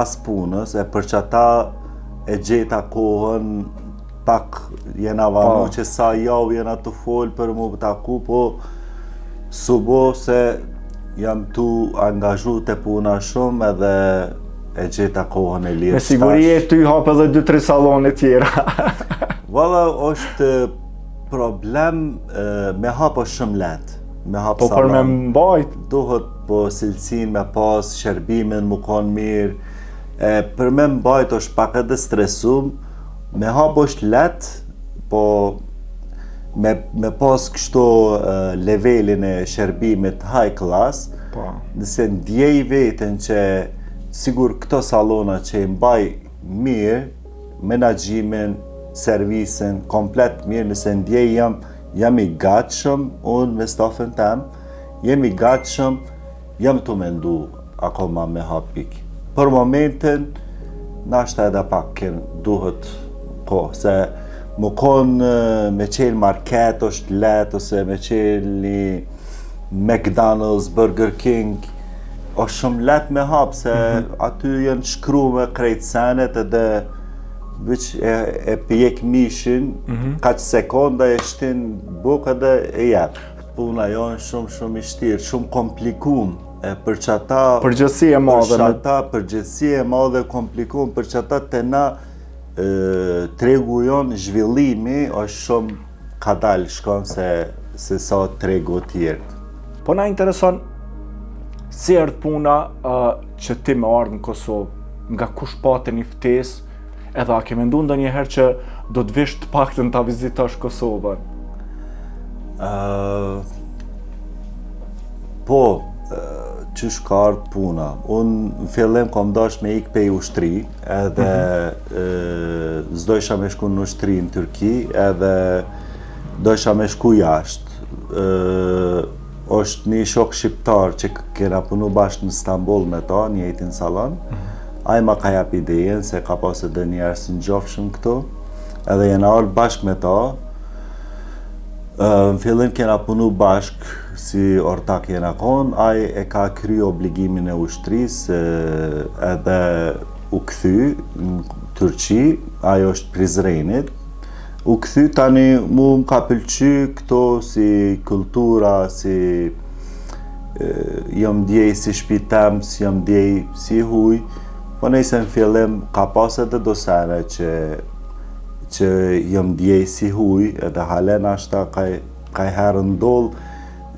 as punës, e për që ata e gjeta kohën, pak jena vanu që sa javë jena të folë për mu taku, po subo se jam tu angazhu të puna shumë edhe e gjeta kohën e lirë. Me siguri e ty hapë edhe 2-3 salone tjera. Valla është problem me hapë është shumë letë. Po për me mbajt? Duhet po cilësin me pas, shërbimin më konë mirë. Për me mbajt është pak edhe stresum, me hapë është letë, po me pas kështu levelin e shërbimit high class, nëse ndjej vetën që sigur këto salona që i mbaj mirë, menaxhimin, servisin, komplet mirë, nëse ndjej jam i gatshëm, unë me stafën tem, jem i gatshëm, jam të mendu akoma me hapik. Për momentin, nashta edhe pak duhet kohë, se më konë me qenë market është letë, ose me qenë McDonald's, Burger King, është shumë letë me hapë, se aty jenë shkru me krejt senet edhe veç e pjek mishin, kaq sekonda e shtin bukë edhe e jep. Puna jonë shumë i shtirë, shumë komplikum, për që ata... Përgjësi e madhe. Për që ata përgjësi e madhe komplikum, për që ata të na tregu jonë zhvillimi është shumë kadal shkon se sa tregu tjertë. Po na intereson, si erdh puna që ti me ardhë në Kosovë, nga kush pate një ftesë, edhe a ke mendu ndonjëherë që do të vish të paktën ta vizitosh Kosovën? Po, qysh ka ardhë puna. Unë në fillim kom dash me ik pe ushtri, edhe s'do isha me shku në ushtri në Tyrki, edhe do isha me shku jashtë. Është një shok shqiptar që kena punu bashkë në Istanbul me ta, njëjtin salon. Ai ma ka jap idejen se ka pas edhe njerëz të ngjofshëm këtu, edhe jena ardhur bashkë me ta. Në fillim kena punu bashkë si ortak jena konë, ai e ka kry obligimin e ushtrisë edhe u kthy në Turqi, ai është Prizrenit. U kthy tani mu më ka pëlqy këto si kultura, si jam ndjej si shpitem, si jam ndjej si huj, po nëjse në fillim ka pas edhe do sene që jam ndjej si huj, edhe halen ashta ka herë ndoll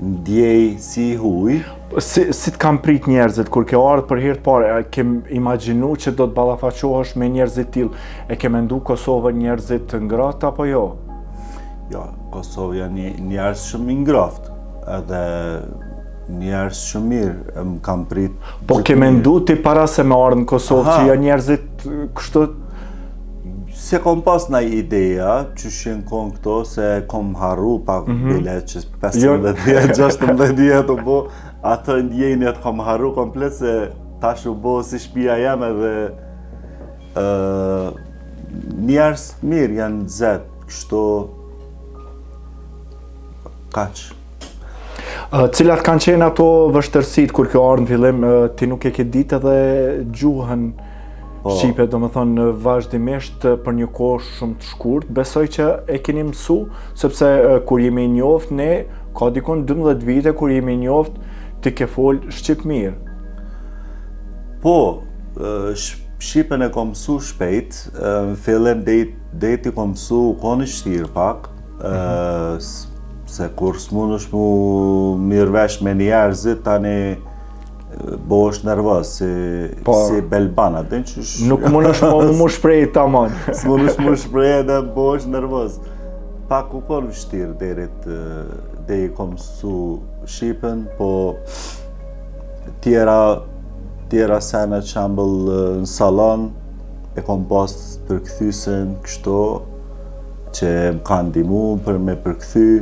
ndjej si huj. Si të kam prit njerëzit, kur ke ardhë për herë të pare, e ke imagjinu që do të ballafaqohesh me njerëzit tillë, e ke mendu Kosovën njerëzit të ngratë apo jo? Jo, Kosovë janë njerëz shumë i ngrohtë, edhe njerëz shumë mirë, më kam prit... Po ke mendu ti para se me ardhë në Kosovë që janë njerëzit kështu? Se kom pas na ideja, që shenë konë këto, se kom harru pak bile që 15 vjetë, 16 vjetë, po ato ndjenjët kom harru komplet se tash u bo si shtëpia jam edhe njerëz mirë janë zetë, kështu kaq. Cilat kanë qenë ato vështërsitë kur kjo ardhë në fillim, ti nuk e ke ditë edhe gjuhën shqipe, do më thonë vazhdimisht për një kohë shumë të shkurt, besoj që e keni mësu, sepse kur jemi njoft ne, ka dikon 12 vite kur jemi njoft, ti ke folë shqip mirë. Po, shqipen e kom mësu shpejt, në fillim deti kom mësu koni shtirë pak, se kur s'munësh mu mirëvesh me njerëzit, tani bo është nervoz, si Belbana. Nuk mundesh mu shprej tamam. S'mundesh mu shprej edhe bo është nervoz. Pak u konë vështirë deri kom mësu shqipen, po tjera sene që shembull në salon e kom pas përkthysen kështu që më kanë ndihmu për me përkthy.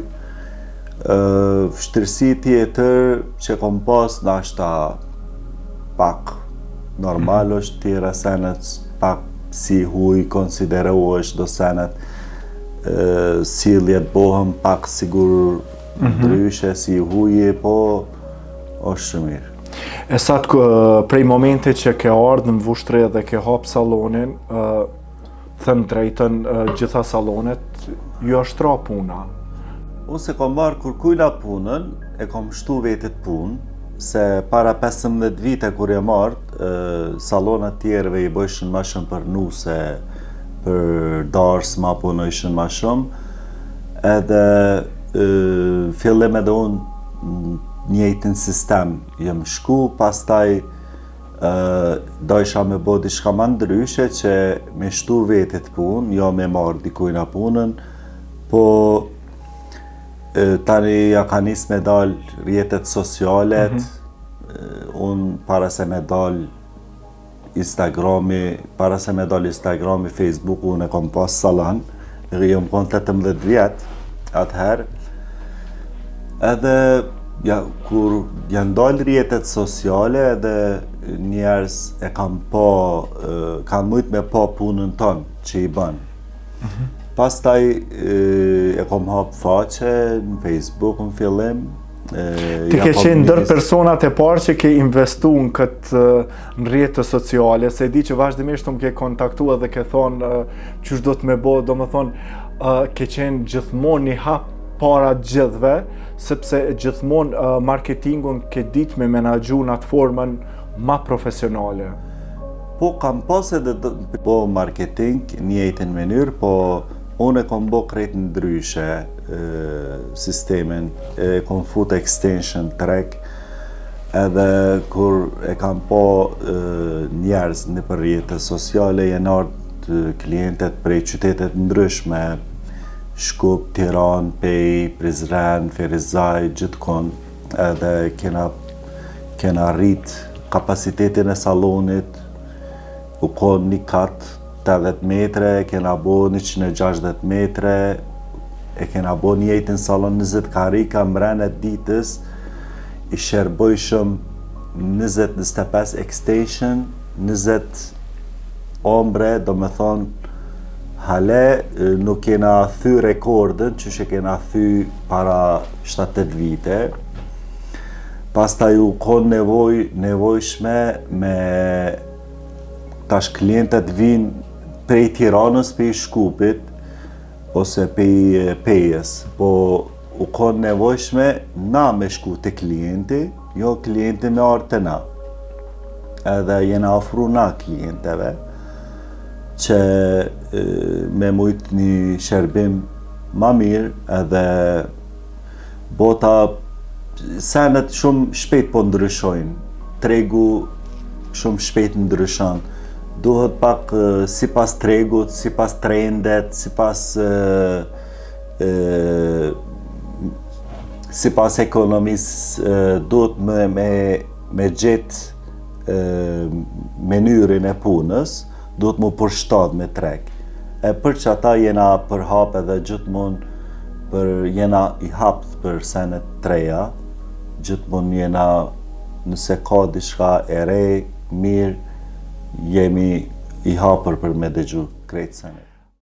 Vështirësi tjetër që kom pas nashta pak normal është, tjera senet pak si huj konsiderohesh, do senet sjelljet bohem pak sigur ndryshe si huje, po është shumë mirë. E sa prej momentit që ke ardhur në Vushtrri dhe ke hap sallonin, them drejtën, gjitha sallonet ju është ra puna. Unë se kom marrë kur kujna punën, e kom shtu vetit punë, se para 15 vite kur e marrë, salonat tjerëve i bëjshën ma shumë për nuse, për darës ma punojshën ma shumë, edhe fillim edhe unë njëjtin sistem jem shku, pastaj dojsha me bo diçka ma ndryshe që me shtu vetit punë, jo me marrë dikujna punën, po tani ja ka nis me dal rrjetet socialet, unë para se me dal Instagrami, Facebooku, unë e kom pas salon, jam kon 18 vjet atëherë, edhe kur janë dalë rrjetet sociale edhe njerëz e kanë mujt me pa punën tonë që i bën. Pastaj e kom hap faqe në Facebook në fillim. Ti ke qenë ndër personat e parë që ke investu në këtë në rrjetet sociale, se di që vazhdimisht më ke kontaktua dhe ke thonë ç'është do të më bëj, domethënë ke qenë gjithmonë një hap para gjithve, sepse gjithmonë marketingun ke ditë me menaxhu në atë formën ma profesionale. Po kam pas edhe po marketing në njëjtën mënyrë, po unë e kom bo krejt ndryshe sistemin, e kom fut extension track, edhe kur e kam po njerëz në për rrjetet sociale, janë ardhur klientet prej qytetet ndryshme, Shkup, Tiranë, Pej, Prizren, Ferizaj, gjithkon, edhe kena rrit kapacitetin e salonit, u kon një kat 80 metre, kena bo 160 metre, e kena bo njëjtin salon 20 karika mrenet ditës, i shërbojshëm 20-25 extension, 20 ombre, do me thonë, hale nuk kena thy rekordën që që kena thy para 7-8 vite. Pastaj u kon nevojshme me tash klientet vinë prej Tiranës, prej Shkupit, ose prej Pejës, po u kon nevojshme na me shku të klienti, jo klienti me ardhë të na. Edhe jena ofru na klienteve, që me mujt një shërbim ma mirë, edhe bota senet shumë shpejt po ndryshojnë, tregu shumë shpejt ndryshon. Duhet pak sipas tregut, sipas trendet, sipas ekonomisë, duhet me gjetë mënyrën e punës, duhet mu përshtat me treg. E për që ata jena përhap edhe gjithmonë jena i hapt për senet treja, gjithmonë jena nëse ka diçka e re, mirë, jemi i hapër për me dëgju krejt senet.